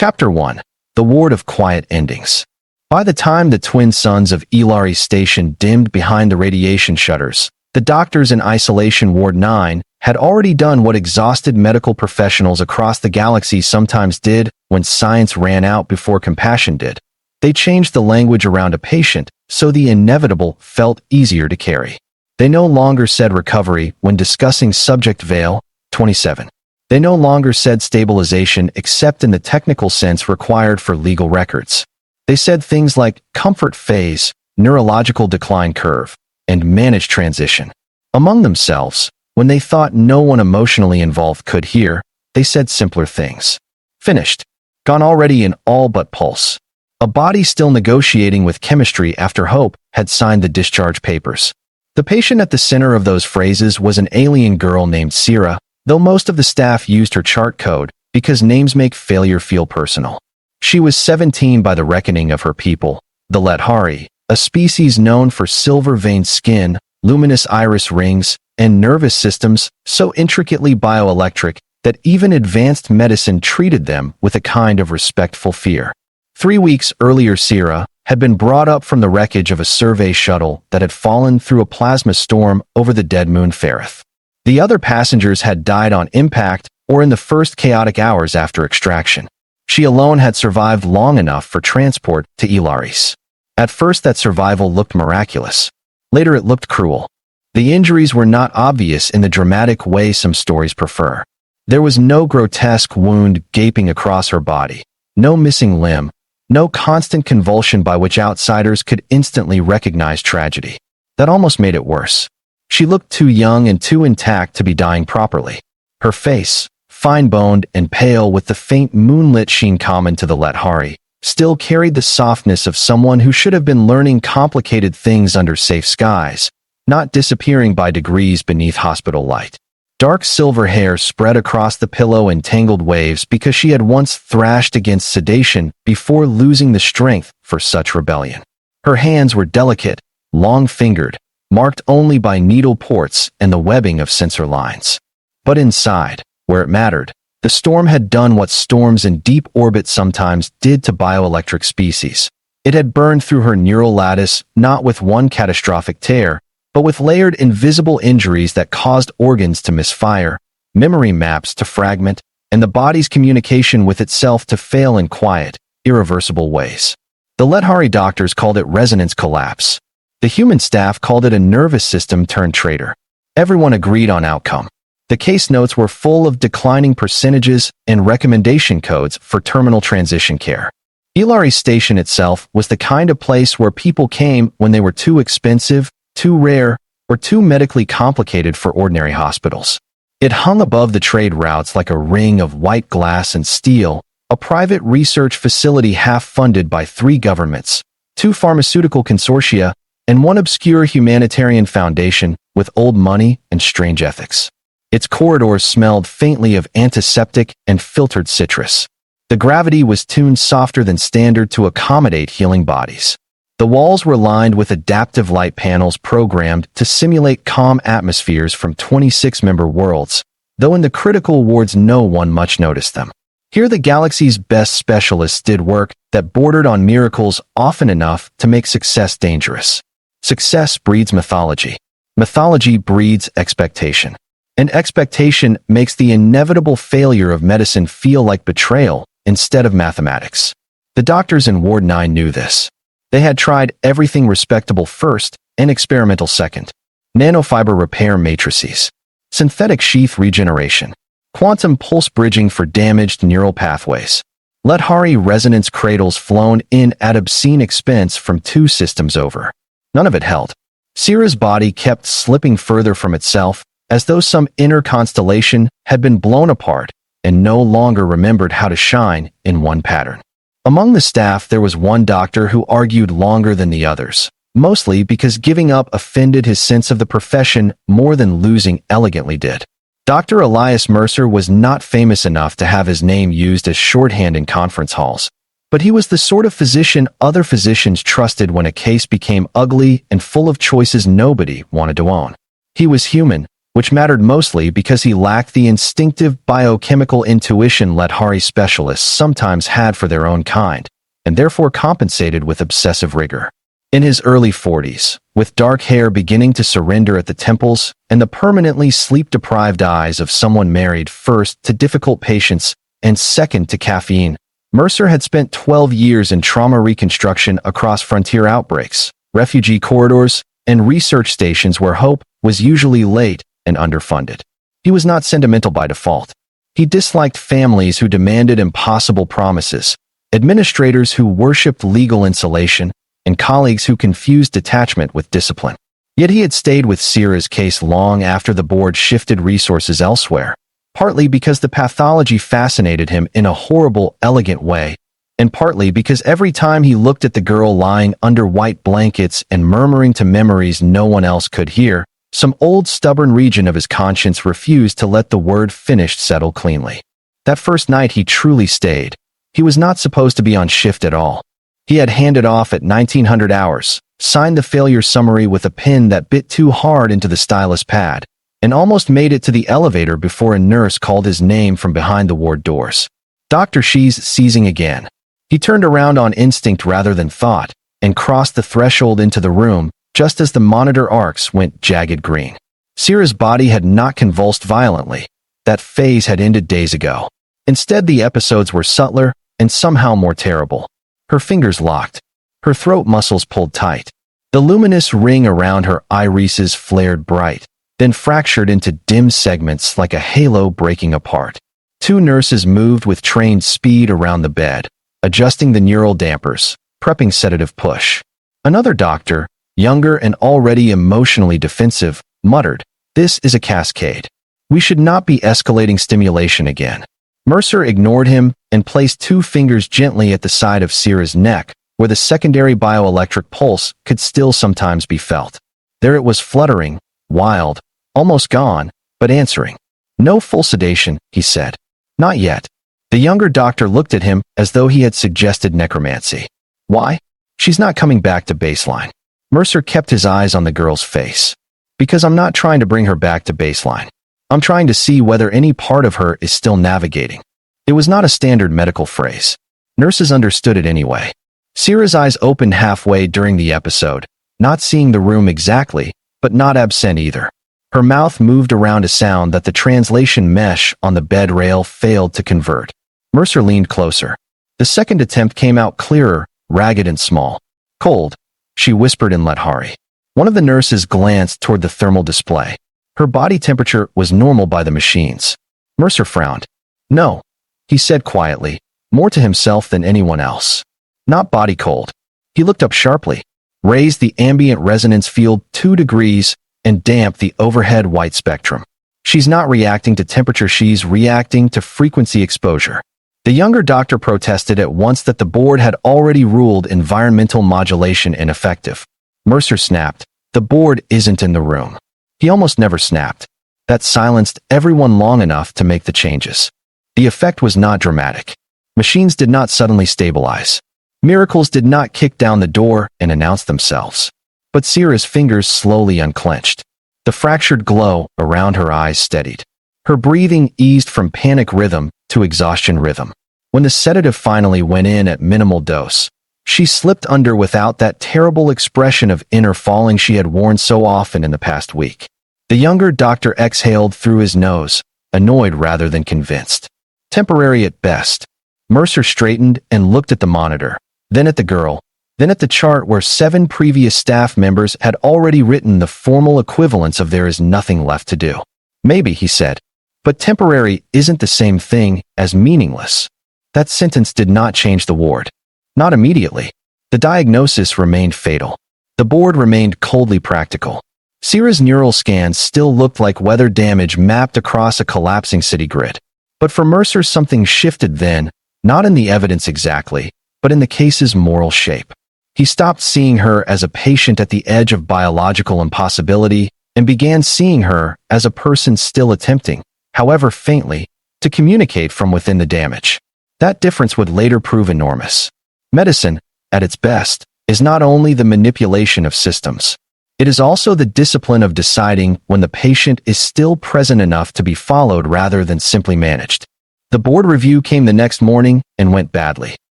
Chapter 1. The Ward of Quiet Endings. By the time the twin suns of Ilari Station dimmed behind the radiation shutters, the doctors in Isolation Ward 9 had already done what exhausted medical professionals across the galaxy sometimes did when science ran out before compassion did. They changed the language around a patient so the inevitable felt easier to carry. They no longer said recovery when discussing subject veil 27. They no longer said stabilization except in the technical sense required for legal records. They said things like comfort phase, neurological decline curve, and managed transition. Among themselves, when they thought no one emotionally involved could hear, they said simpler things. Finished. Gone already in all but pulse. A body still negotiating with chemistry after hope had signed the discharge papers. The patient at the center of those phrases was an alien girl named Sira, though most of the staff used her chart code because names make failure feel personal. She was 17 by the reckoning of her people, the Lethari, a species known for silver-veined skin, luminous iris rings, and nervous systems so intricately bioelectric that even advanced medicine treated them with a kind of respectful fear. 3 weeks earlier, Sira had been brought up from the wreckage of a survey shuttle that had fallen through a plasma storm over the dead moon Ferrith. The other passengers had died on impact or in the first chaotic hours after extraction. She alone had survived long enough for transport to Ilaris. At first that survival looked miraculous. Later it looked cruel. The injuries were not obvious in the dramatic way some stories prefer. There was no grotesque wound gaping across her body, no missing limb, no constant convulsion by which outsiders could instantly recognize tragedy. That almost made it worse. She looked too young and too intact to be dying properly. Her face, fine-boned and pale with the faint moonlit sheen common to the Lethari, still carried the softness of someone who should have been learning complicated things under safe skies, not disappearing by degrees beneath hospital light. Dark silver hair spread across the pillow in tangled waves because she had once thrashed against sedation before losing the strength for such rebellion. Her hands were delicate, long-fingered, marked only by needle ports and the webbing of sensor lines. But inside, where it mattered, the storm had done what storms in deep orbit sometimes did to bioelectric species. It had burned through her neural lattice, not with one catastrophic tear, but with layered invisible injuries that caused organs to misfire, memory maps to fragment, and the body's communication with itself to fail in quiet, irreversible ways. The Lethari doctors called it resonance collapse. The human staff called it a nervous system turned traitor. Everyone agreed on outcome. The case notes were full of declining percentages and recommendation codes for terminal transition care. Ilari Station itself was the kind of place where people came when they were too expensive, too rare, or too medically complicated for ordinary hospitals. It hung above the trade routes like a ring of white glass and steel, a private research facility half-funded by 3 governments, 2 pharmaceutical consortia, and 1 obscure humanitarian foundation with old money and strange ethics. Its corridors smelled faintly of antiseptic and filtered citrus. The gravity was tuned softer than standard to accommodate healing bodies. The walls were lined with adaptive light panels programmed to simulate calm atmospheres from 26-member worlds, though in the critical wards no one much noticed them. Here the galaxy's best specialists did work that bordered on miracles often enough to make success dangerous. Success breeds mythology. Mythology breeds expectation. And expectation makes the inevitable failure of medicine feel like betrayal instead of mathematics. The doctors in Ward 9 knew this. They had tried everything respectable first and experimental second. Nanofiber repair matrices, synthetic sheath regeneration, quantum pulse bridging for damaged neural pathways, Lethari resonance cradles flown in at obscene expense from 2 systems over. None of it held. Sira's body kept slipping further from itself, as though some inner constellation had been blown apart and no longer remembered how to shine in one pattern. Among the staff there was one doctor who argued longer than the others, mostly because giving up offended his sense of the profession more than losing elegantly did. Dr. Elias Mercer was not famous enough to have his name used as shorthand in conference halls, but he was the sort of physician other physicians trusted when a case became ugly and full of choices nobody wanted to own. He was human, which mattered mostly because he lacked the instinctive biochemical intuition Lethari specialists sometimes had for their own kind, and therefore compensated with obsessive rigor. In his early 40s, with dark hair beginning to surrender at the temples and the permanently sleep-deprived eyes of someone married first to difficult patients and second to caffeine, Mercer had spent 12 years in trauma reconstruction across frontier outbreaks, refugee corridors, and research stations where hope was usually late and underfunded. He was not sentimental by default. He disliked families who demanded impossible promises, administrators who worshipped legal insulation, and colleagues who confused detachment with discipline. Yet he had stayed with Sierra's case long after the board shifted resources elsewhere, partly because the pathology fascinated him in a horrible, elegant way, and partly because every time he looked at the girl lying under white blankets and murmuring to memories no one else could hear, some old stubborn region of his conscience refused to let the word finished settle cleanly. That first night he truly stayed. He was not supposed to be on shift at all. He had handed off at 1900 hours, signed the failure summary with a pen that bit too hard into the stylus pad, and almost made it to the elevator before a nurse called his name from behind the ward doors. Dr. She's seizing again. He turned around on instinct rather than thought, and crossed the threshold into the room, just as the monitor arcs went jagged green. Sierra's body had not convulsed violently. That phase had ended days ago. Instead, the episodes were subtler and somehow more terrible. Her fingers locked. Her throat muscles pulled tight. The luminous ring around her irises flared bright, then fractured into dim segments like a halo breaking apart. Two nurses moved with trained speed around the bed, adjusting the neural dampers, prepping sedative push. Another doctor, younger and already emotionally defensive, muttered, "This is a cascade. We should not be escalating stimulation again." Mercer ignored him and placed two fingers gently at the side of Sierra's neck, where the secondary bioelectric pulse could still sometimes be felt. There it was, fluttering, wild, almost gone, but answering. "No full sedation," he said. "Not yet." The younger doctor looked at him as though he had suggested necromancy. "Why?" "She's not coming back to baseline." Mercer kept his eyes on the girl's face. "Because I'm not trying to bring her back to baseline. I'm trying to see whether any part of her is still navigating." It was not a standard medical phrase. Nurses understood it anyway. Sierra's eyes opened halfway during the episode, not seeing the room exactly, but not absent either. Her mouth moved around a sound that the translation mesh on the bed rail failed to convert. Mercer leaned closer. The second attempt came out clearer, ragged and small. "Cold," she whispered in Lethari. One of the nurses glanced toward the thermal display. Her body temperature was normal by the machines. Mercer frowned. "No," he said quietly, more to himself than anyone else. "Not body cold." He looked up sharply, raised the ambient resonance field 2 degrees, and damped the overhead white spectrum. "She's not reacting to temperature, she's reacting to frequency exposure." The younger doctor protested at once that the board had already ruled environmental modulation ineffective. Mercer snapped, "The board isn't in the room." He almost never snapped. That silenced everyone long enough to make the changes. The effect was not dramatic. Machines did not suddenly stabilize. Miracles did not kick down the door and announce themselves. But Sierra's fingers slowly unclenched. The fractured glow around her eyes steadied. Her breathing eased from panic rhythm to exhaustion rhythm. When the sedative finally went in at minimal dose, she slipped under without that terrible expression of inner falling she had worn so often in the past week. The younger doctor exhaled through his nose, annoyed rather than convinced. Temporary at best. Mercer straightened and looked at the monitor, then at the girl, then at the chart where 7 previous staff members had already written the formal equivalence of "there is nothing left to do." "Maybe," he said, "but temporary isn't the same thing as meaningless." That sentence did not change the ward. Not immediately. The diagnosis remained fatal. The board remained coldly practical. Sierra's neural scans still looked like weather damage mapped across a collapsing city grid. But for Mercer, something shifted then, not in the evidence exactly, but in the case's moral shape. He stopped seeing her as a patient at the edge of biological impossibility and began seeing her as a person still attempting, however faintly, to communicate from within the damage. That difference would later prove enormous. Medicine, at its best, is not only the manipulation of systems. It is also the discipline of deciding when the patient is still present enough to be followed rather than simply managed. The board review came the next morning and went badly.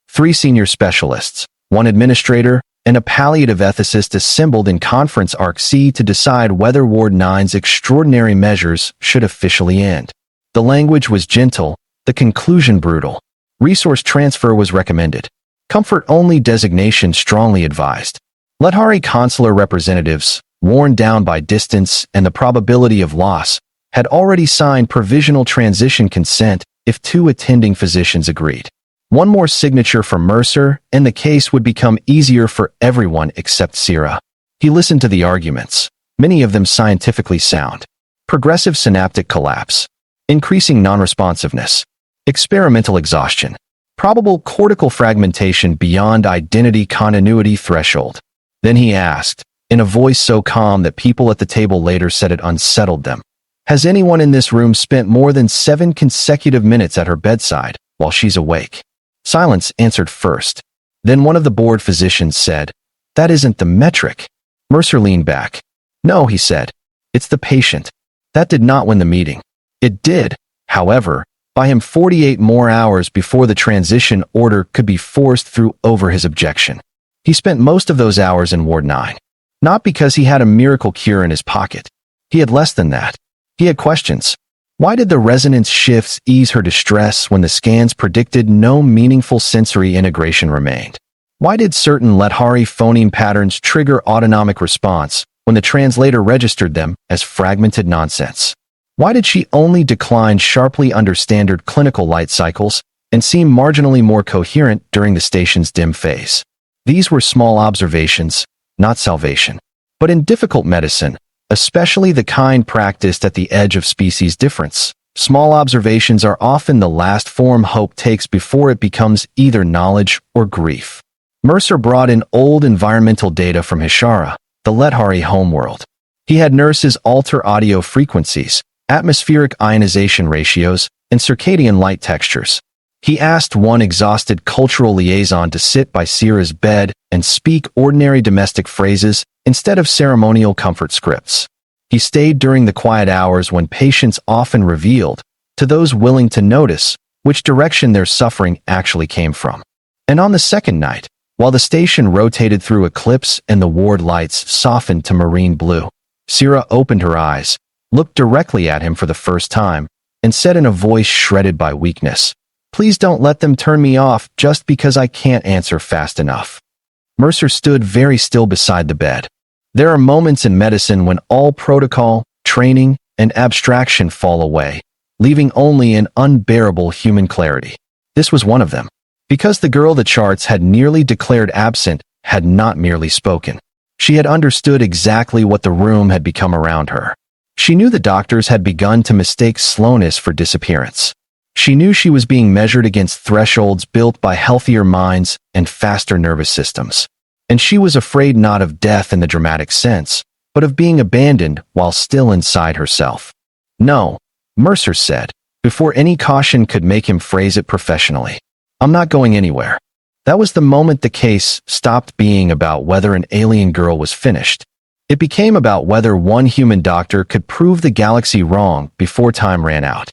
3 senior specialists, 1 administrator, and a palliative ethicist assembled in Conference Arc C to decide whether Ward 9's extraordinary measures should officially end. The language was gentle, the conclusion brutal. Resource transfer was recommended. Comfort-only designation strongly advised. Lethari consular representatives, worn down by distance and the probability of loss, had already signed provisional transition consent if 2 attending physicians agreed. 1 more signature from Mercer, and the case would become easier for everyone except Sierra. He listened to the arguments, many of them scientifically sound. Progressive synaptic collapse, increasing non-responsiveness, experimental exhaustion, probable cortical fragmentation beyond identity continuity threshold. Then he asked, in a voice so calm that people at the table later said it unsettled them, "Has anyone in this room spent more than 7 consecutive minutes at her bedside while she's awake?" Silence answered first. Then one of the board physicians said, "That isn't the metric." Mercer leaned back. "No," he said. "It's the patient." That did not win the meeting. It did, however, buy him 48 more hours before the transition order could be forced through over his objection. He spent most of those hours in Ward 9. Not because he had a miracle cure in his pocket. He had less than that. He had questions. Why did the resonance shifts ease her distress when the scans predicted no meaningful sensory integration remained? Why did certain Lethari phoneme patterns trigger autonomic response when the translator registered them as fragmented nonsense? Why did she only decline sharply under standard clinical light cycles and seem marginally more coherent during the station's dim phase? These were small observations, not salvation. But in difficult medicine, especially the kind practiced at the edge of species difference, small observations are often the last form hope takes before it becomes either knowledge or grief. Mercer brought in old environmental data from Hishara, the Lethari homeworld. He had nurses alter audio frequencies, atmospheric ionization ratios, and circadian light textures. He asked one exhausted cultural liaison to sit by Sierra's bed and speak ordinary domestic phrases instead of ceremonial comfort scripts. He stayed during the quiet hours when patients often revealed, to those willing to notice, which direction their suffering actually came from. And on the second night, while the station rotated through eclipse and the ward lights softened to marine blue, Sierra opened her eyes, looked directly at him for the first time, and said in a voice shredded by weakness, "Please don't let them turn me off just because I can't answer fast enough." Mercer stood very still beside the bed. There are moments in medicine when all protocol, training, and abstraction fall away, leaving only an unbearable human clarity. This was one of them. Because the girl the charts had nearly declared absent had not merely spoken. She had understood exactly what the room had become around her. She knew the doctors had begun to mistake slowness for disappearance. She knew she was being measured against thresholds built by healthier minds and faster nervous systems. And she was afraid not of death in the dramatic sense, but of being abandoned while still inside herself. "No," Mercer said, before any caution could make him phrase it professionally. "I'm not going anywhere." That was the moment the case stopped being about whether an alien girl was finished. It became about whether one human doctor could prove the galaxy wrong before time ran out.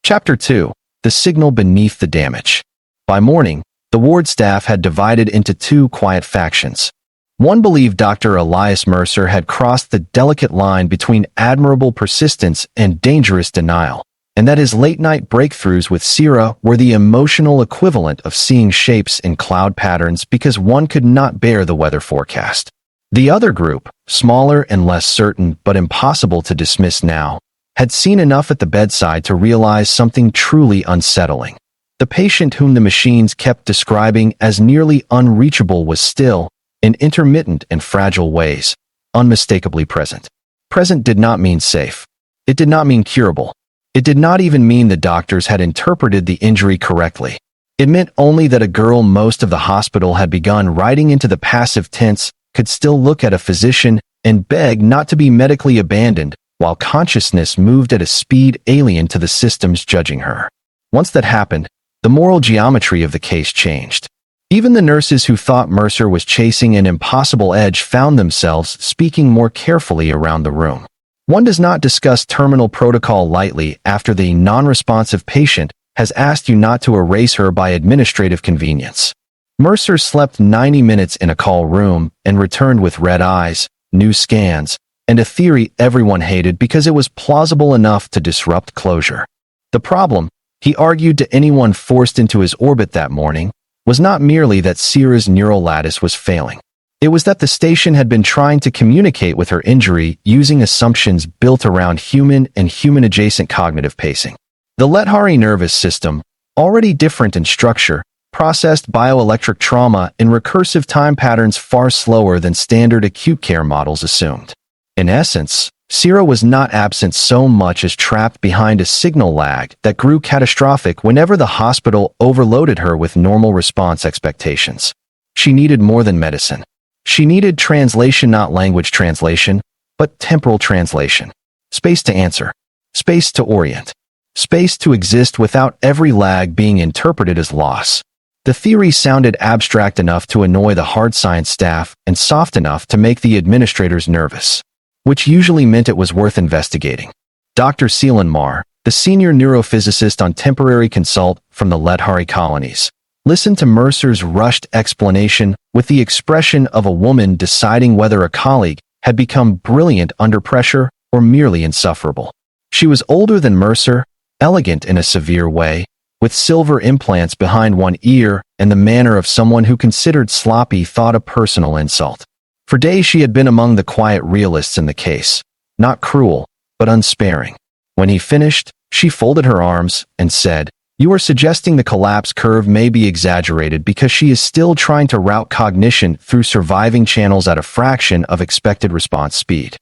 Chapter 2. The Signal Beneath the Damage. By morning, the ward staff had divided into 2 quiet factions. One believed Dr. Elias Mercer had crossed the delicate line between admirable persistence and dangerous denial, and that his late-night breakthroughs with Sierra were the emotional equivalent of seeing shapes in cloud patterns because one could not bear the weather forecast. The other group, smaller and less certain but impossible to dismiss now, had seen enough at the bedside to realize something truly unsettling. The patient whom the machines kept describing as nearly unreachable was still, in intermittent and fragile ways, unmistakably present. Present did not mean safe. It did not mean curable. It did not even mean the doctors had interpreted the injury correctly. It meant only that a girl most of the hospital had begun writing into the passive tense could still look at a physician and beg not to be medically abandoned while consciousness moved at a speed alien to the systems judging her. Once that happened, the moral geometry of the case changed. Even the nurses who thought Mercer was chasing an impossible edge found themselves speaking more carefully around the room. One does not discuss terminal protocol lightly after the non-responsive patient has asked you not to erase her by administrative convenience. Mercer slept 90 minutes in a call room and returned with red eyes, new scans, and a theory everyone hated because it was plausible enough to disrupt closure. The problem, he argued to anyone forced into his orbit that morning, was not merely that Sierra's neural lattice was failing. It was that the station had been trying to communicate with her injury using assumptions built around human and human-adjacent cognitive pacing. The Lettari nervous system, already different in structure, processed bioelectric trauma in recursive time patterns far slower than standard acute care models assumed. In essence, Sierra was not absent so much as trapped behind a signal lag that grew catastrophic whenever the hospital overloaded her with normal response expectations. She needed more than medicine. She needed translation, not language translation, but temporal translation. Space to answer. Space to orient. Space to exist without every lag being interpreted as loss. The theory sounded abstract enough to annoy the hard science staff and soft enough to make the administrators nervous, which usually meant it was worth investigating. Dr. Seelan Marr, the senior neurophysicist on temporary consult from the Lettari colonies, listened to Mercer's rushed explanation with the expression of a woman deciding whether a colleague had become brilliant under pressure or merely insufferable. She was older than Mercer, elegant in a severe way, with silver implants behind one ear and the manner of someone who considered sloppy thought a personal insult. For days she had been among the quiet realists in the case, not cruel, but unsparing. When he finished, she folded her arms and said, "You are suggesting the collapse curve may be exaggerated because she is still trying to route cognition through surviving channels at a fraction of expected response speed."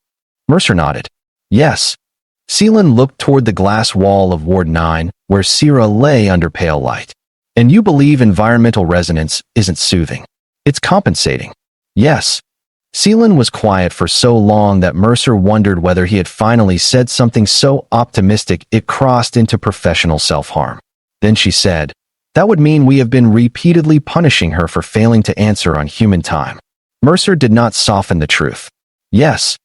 Mercer nodded. Yes. Seelan looked toward the glass wall of Ward 9, where Sierra lay under pale light. And you believe environmental resonance isn't soothing. It's compensating. Yes. Seelan was quiet for so long that Mercer wondered whether he had finally said something so optimistic it crossed into professional self-harm. Then she said, "That would mean we have been repeatedly punishing her for failing to answer on human time." Mercer did not soften the truth. Yes.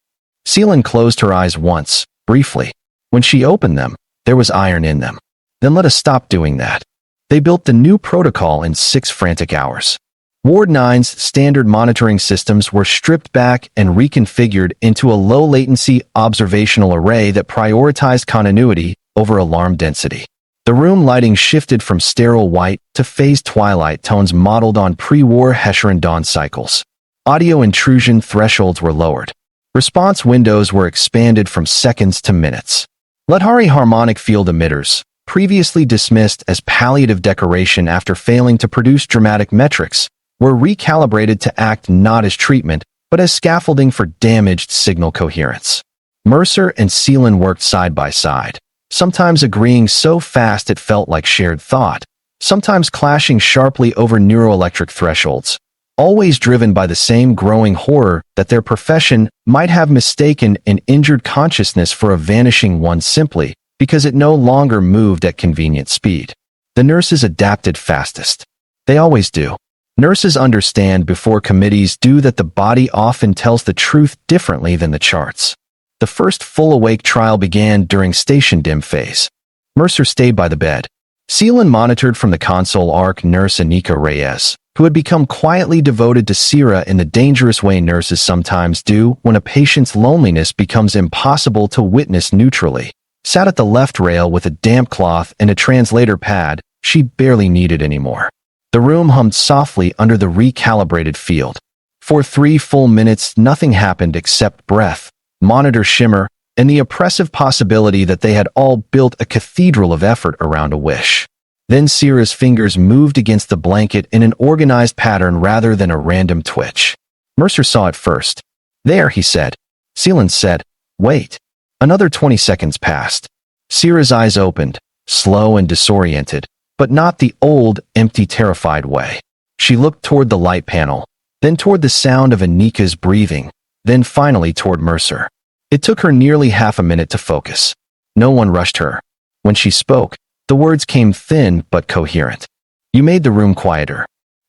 Seelan closed her eyes once, briefly. When she opened them, there was iron in them. Then let us stop doing that. They built the new protocol in 6 frantic hours. Ward 9's standard monitoring systems were stripped back and reconfigured into a low-latency observational array that prioritized continuity over alarm density. The room lighting shifted from sterile white to phased twilight tones modeled on pre-war Hessian dawn cycles. Audio intrusion thresholds were lowered. Response windows were expanded from seconds to minutes. Lettari harmonic field emitters, previously dismissed as palliative decoration after failing to produce dramatic metrics, were recalibrated to act not as treatment, but as scaffolding for damaged signal coherence. Mercer and Seelan worked side by side, sometimes agreeing so fast it felt like shared thought, sometimes clashing sharply over neuroelectric thresholds, always driven by the same growing horror that their profession might have mistaken an injured consciousness for a vanishing one simply because it no longer moved at convenient speed. The nurses adapted fastest. They always do. Nurses understand before committees do that the body often tells the truth differently than the charts. The first full-awake trial began during station dim phase. Mercer stayed by the bed. Seelan monitored from the console ARC nurse Anika Reyes, who had become quietly devoted to Sierra in the dangerous way nurses sometimes do when a patient's loneliness becomes impossible to witness neutrally. Sat at the left rail with a damp cloth and a translator pad she barely needed anymore. The room hummed softly under the recalibrated field. For 3 full minutes, nothing happened except breath, monitor shimmer, and the oppressive possibility that they had all built a cathedral of effort around a wish. Then Sierra's fingers moved against the blanket in an organized pattern rather than a random twitch. Mercer saw it first. "There," he said. Seelan said, "Wait." Another 20 seconds passed. Sierra's eyes opened, slow and disoriented, but not the old, empty, terrified way. She looked toward the light panel, then toward the sound of Anika's breathing, then finally toward Mercer. It took her nearly half a minute to focus. No one rushed her. When she spoke, the words came thin but coherent. "You made the room quieter."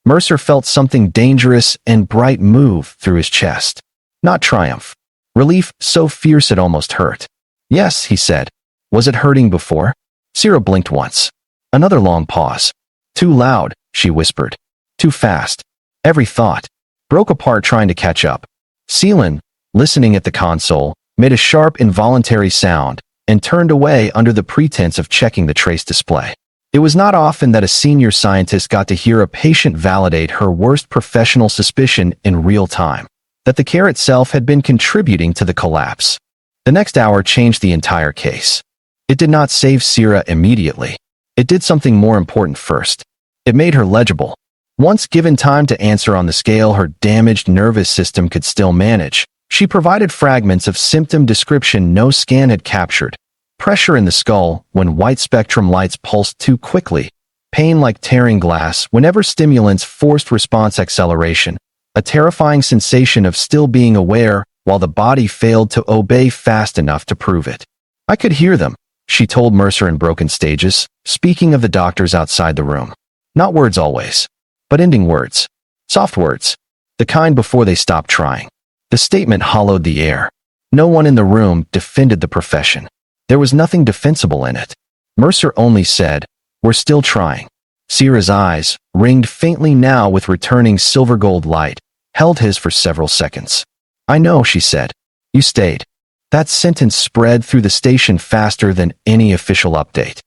Mercer felt something dangerous and bright move through his chest. Not triumph. Relief so fierce it almost hurt. Yes, he said. Was it hurting before? Sierra blinked once. Another long pause. Too loud, she whispered. Too fast. Every thought broke apart trying to catch up. Seelan, listening at the console, made a sharp involuntary sound and turned away under the pretense of checking the trace display. It was not often that a senior scientist got to hear a patient validate her worst professional suspicion in real time, that the care itself had been contributing to the collapse. The next hour changed the entire case. It did not save Sierra immediately. It did something more important first. It made her legible. Once given time to answer on the scale her damaged nervous system could still manage, she provided fragments of symptom description no scan had captured. Pressure in the skull when white spectrum lights pulsed too quickly, pain like tearing glass whenever stimulants forced response acceleration, a terrifying sensation of still being aware while the body failed to obey fast enough to prove it. I could hear them, she told Mercer in broken stages, speaking of the doctors outside the room. Not words always, but ending words. Soft words. The kind before they stopped trying. The statement hollowed the air. No one in the room defended the profession. There was nothing defensible in it. Mercer only said, "We're still trying." Sierra's eyes, ringed faintly now with returning silver-gold light, held his for several seconds. "I know," she said. "You stayed." That sentence spread through the station faster than any official update.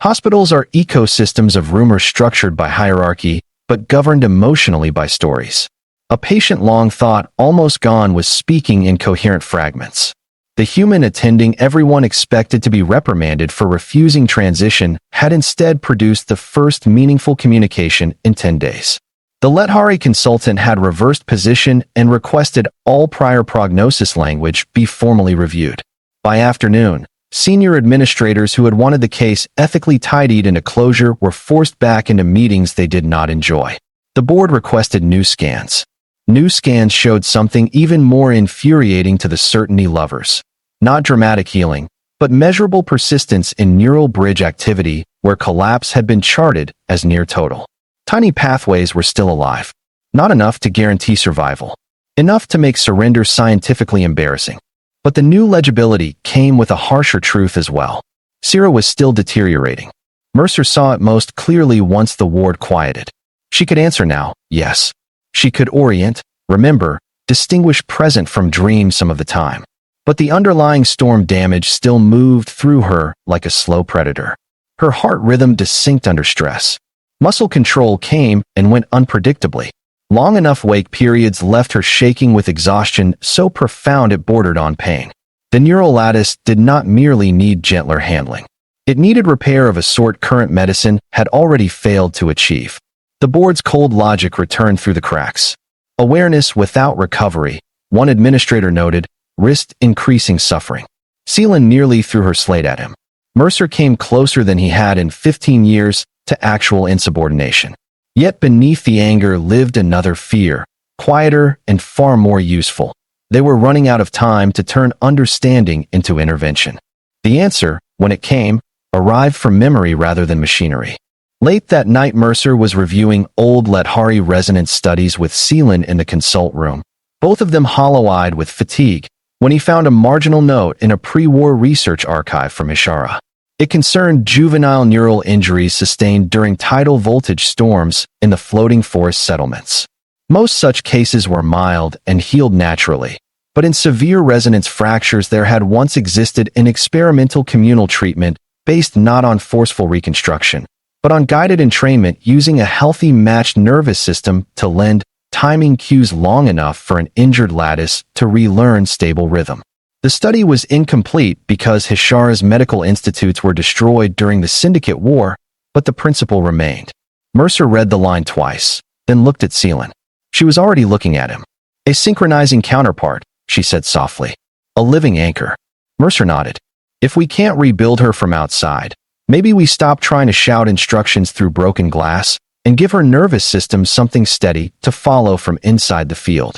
Hospitals are ecosystems of rumor structured by hierarchy, but governed emotionally by stories. A patient-long thought almost gone was speaking in coherent fragments. The human attending everyone expected to be reprimanded for refusing transition had instead produced the first meaningful communication in 10 days. The Lethari consultant had reversed position and requested all prior prognosis language be formally reviewed. By afternoon, senior administrators who had wanted the case ethically tidied into closure were forced back into meetings they did not enjoy. The board requested new scans. New scans showed something even more infuriating to the certainty lovers. Not dramatic healing, but measurable persistence in neural bridge activity where collapse had been charted as near total. Tiny pathways were still alive. Not enough to guarantee survival. Enough to make surrender scientifically embarrassing. But the new legibility came with a harsher truth as well. Sierra was still deteriorating. Mercer saw it most clearly once the ward quieted. She could answer now, yes. She could orient, remember, distinguish present from dream some of the time. But the underlying storm damage still moved through her like a slow predator. Her heart rhythm desynced under stress. Muscle control came and went unpredictably. Long enough wake periods left her shaking with exhaustion so profound it bordered on pain. The neural lattice did not merely need gentler handling. It needed repair of a sort current medicine had already failed to achieve. The board's cold logic returned through the cracks. Awareness without recovery, one administrator noted, risked increasing suffering. Seelan nearly threw her slate at him. Mercer came closer than he had in 15 years to actual insubordination. Yet beneath the anger lived another fear, quieter and far more useful. They were running out of time to turn understanding into intervention. The answer, when it came, arrived from memory rather than machinery. Late that night, Mercer was reviewing old Lethari resonance studies with Seelan in the consult room, both of them hollow-eyed with fatigue, when he found a marginal note in a pre-war research archive from Ishara. It concerned juvenile neural injuries sustained during tidal voltage storms in the floating forest settlements. Most such cases were mild and healed naturally, but in severe resonance fractures there had once existed an experimental communal treatment based not on forceful reconstruction, but on guided entrainment using a healthy matched nervous system to lend timing cues long enough for an injured lattice to relearn stable rhythm. The study was incomplete because Hishara's medical institutes were destroyed during the Syndicate War, but the principle remained. Mercer read the line twice, then looked at Seelan. She was already looking at him. "A synchronizing counterpart," she said softly. "A living anchor." Mercer nodded. "If we can't rebuild her from outside, maybe we stop trying to shout instructions through broken glass and give her nervous system something steady to follow from inside the field."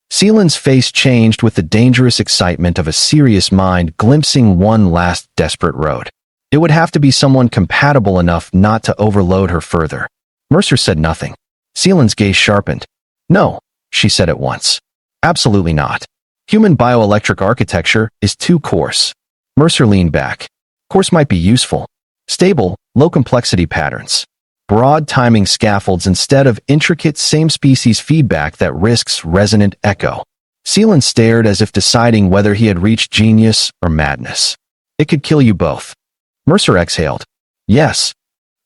Seelan's face changed with the dangerous excitement of a serious mind glimpsing one last desperate road. It would have to be someone compatible enough not to overload her further. Mercer said nothing. Seelan's gaze sharpened. No, she said at once. Absolutely not. Human bioelectric architecture is too coarse. Mercer leaned back. Coarse might be useful. Stable, low-complexity patterns. Broad timing scaffolds instead of intricate same-species feedback that risks resonant echo. Seelan stared as if deciding whether he had reached genius or madness. It could kill you both. Mercer exhaled. Yes.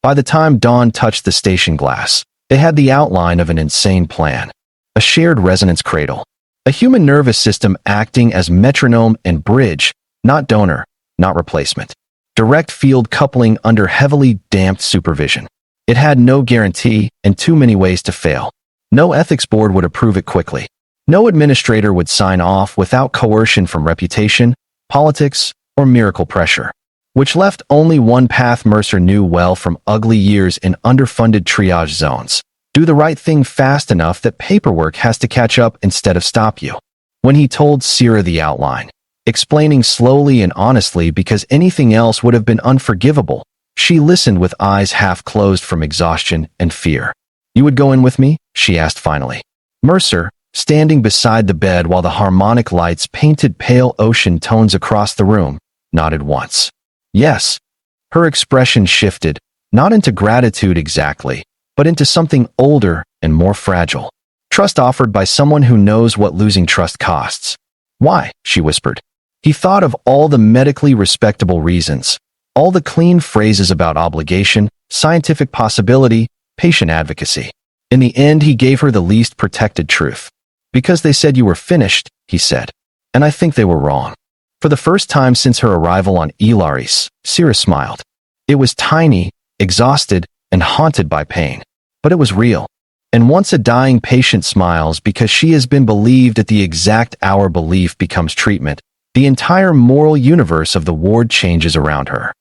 By the time dawn touched the station glass, they had the outline of an insane plan. A shared resonance cradle. A human nervous system acting as metronome and bridge, not donor, not replacement. Direct field coupling under heavily damped supervision. It had no guarantee and too many ways to fail. No ethics board would approve it quickly. No administrator would sign off without coercion from reputation, politics, or miracle pressure. Which left only one path Mercer knew well from ugly years in underfunded triage zones. Do the right thing fast enough that paperwork has to catch up instead of stop you. When he told Sierra the outline, explaining slowly and honestly because anything else would have been unforgivable, she listened with eyes half closed from exhaustion and fear. You would go in with me? She asked finally. Mercer, standing beside the bed while the harmonic lights painted pale ocean tones across the room, nodded once. Yes. Her expression shifted, not into gratitude exactly, but into something older and more fragile. Trust offered by someone who knows what losing trust costs. Why? She whispered. He thought of all the medically respectable reasons, all the clean phrases about obligation, scientific possibility, patient advocacy. In the end, he gave her the least protected truth. Because they said you were finished, he said. And I think they were wrong. For the first time since her arrival on Ilaris, Sierra smiled. It was tiny, exhausted, and haunted by pain. But it was real. And once a dying patient smiles because she has been believed at the exact hour belief becomes treatment, the entire moral universe of the ward changes around her.